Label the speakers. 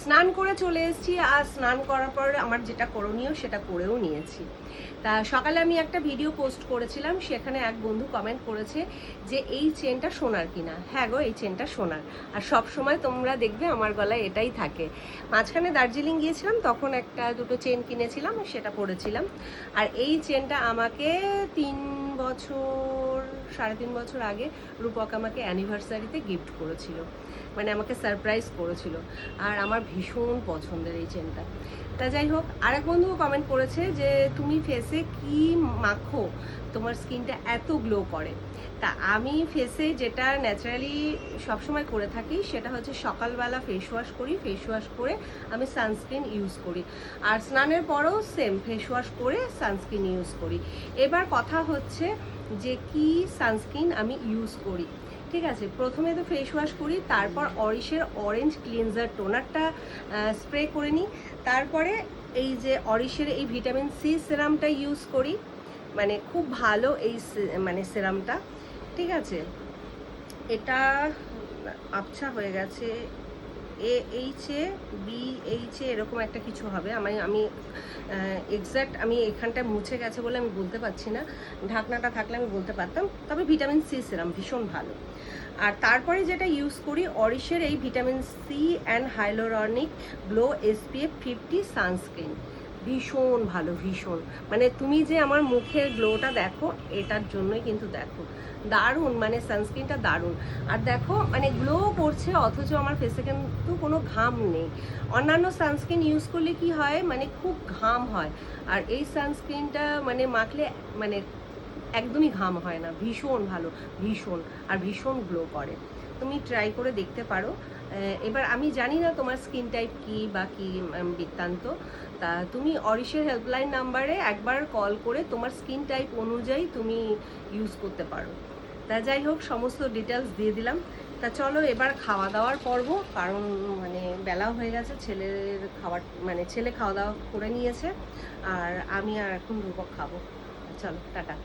Speaker 1: স্নান করে চলে এসেছি, আর স্নান করার পর আমার যেটা করণীয় সেটা করেও নিয়েছি। তা সকালে আমি একটা ভিডিও পোস্ট করেছিলাম, সেখানে এক বন্ধু কমেন্ট করেছে যে এই চেনটা সোনার কিনা। হ্যাঁ গো, এই চেনটা সোনার, আর সব সময় তোমরা দেখবে আমার গলায় এটাই থাকে। মাঝখানে দার্জিলিং গিয়েছিলাম, তখন একটা দুটো চেন কিনেছিলাম, সেটা পরেছিলাম। আর এই চেনটা আমাকে 3.5-3.5 বছর আগে রূপক আমাকে অ্যানিভার্সারিতে গিফট করেছিল, মানে আমাকে সারপ্রাইজ করেছিল। আর আমার ভীষণ পছন্দের এই চেনটা। তা যাই হোক, আরেক বন্ধু কমেন্ট করেছে যে তুমি ফেসে কি মাখো, তোমার স্কিনটা এত গ্লো করে। তা আমি ফেসে যেটা ন্যাচারালি সবসময় করে থাকি সেটা হচ্ছে সকালবেলা ফেস ওয়াশ করি, ফেস ওয়াশ করে আমি সানস্ক্রিন ইউজ করি, আর স্নানের পরেও সেম ফেস ওয়াশ করে সানস্ক্রিন ইউজ করি। এবার কথা হচ্ছে যে কি সানস্ক্রিন আমি ইউজ করি। ঠিক আছে, প্রথমে তো ফেস ওয়াশ করি, তারপর অরিশের অরেঞ্জ ক্লিনজার টোনারটা স্প্রে করে নিই, তারপরে এই যে অরিশের এই ভিটামিন সি সিরামটা ইউজ করি, মানে খুব ভালো এই মানে সিরামটা। ঠিক আছে, এটা আবছা হয়ে গেছে, AHA এরকম একটা কিছু হবে। আমি এক্স্যাক্ট আমি এখানটা মুছে গেছে বলে আমি বলতে পারছি না, ঢাকনাটা থাকলে আমি বলতে পারতাম। তবে ভিটামিন সি সিরাম ভীষণ ভালো। আর তারপরে যেটা ইউজ করি অরিশের এই vitamin C and hyaluronic glow SPF 50 sunscreen, ভীষণ ভালো, ভীষণ। মানে তুমি যে আমার মুখের গ্লোটা দেখো, এটার জন্যই কিন্তু দেখো, দারুণ, মানে সানস্ক্রিনটা দারুণ। আর দেখো মানে গ্লো করছে, অথচ আমার ফেসে কিন্তু কোনো ঘাম নেই। অন্যান্য সানস্ক্রিন ইউজ করলে কি হয়, মানে খুব ঘাম হয়, আর এই সানস্ক্রিনটা মানে মাখলে মানে একদমই ঘাম হয় না, ভীষণ ভালো, ভীষণ, আর ভীষণ গ্লো করে। তুমি ট্রাই করে দেখতে পারো। এবার আমি জানি না তোমার স্কিন টাইপ কি বা কি বৃত্তান্ত, তা তুমি অরিশের হেল্পলাইন নাম্বারে একবার কল করে তোমার স্কিন টাইপ অনুযায়ী তুমি ইউজ করতে পারো। তা যাই হোক, সমস্ত ডিটেলস দিয়ে দিলাম। তা চলো এবার খাওয়া দাওয়ার পর্ব, কারণ মানে বেলাও হয়ে গেছে, ছেলের খাবার মানে ছেলে খাওয়া দাওয়া করে নিয়েছে, আর আমি আর এখন রূপক খাবো। চলো টাটা।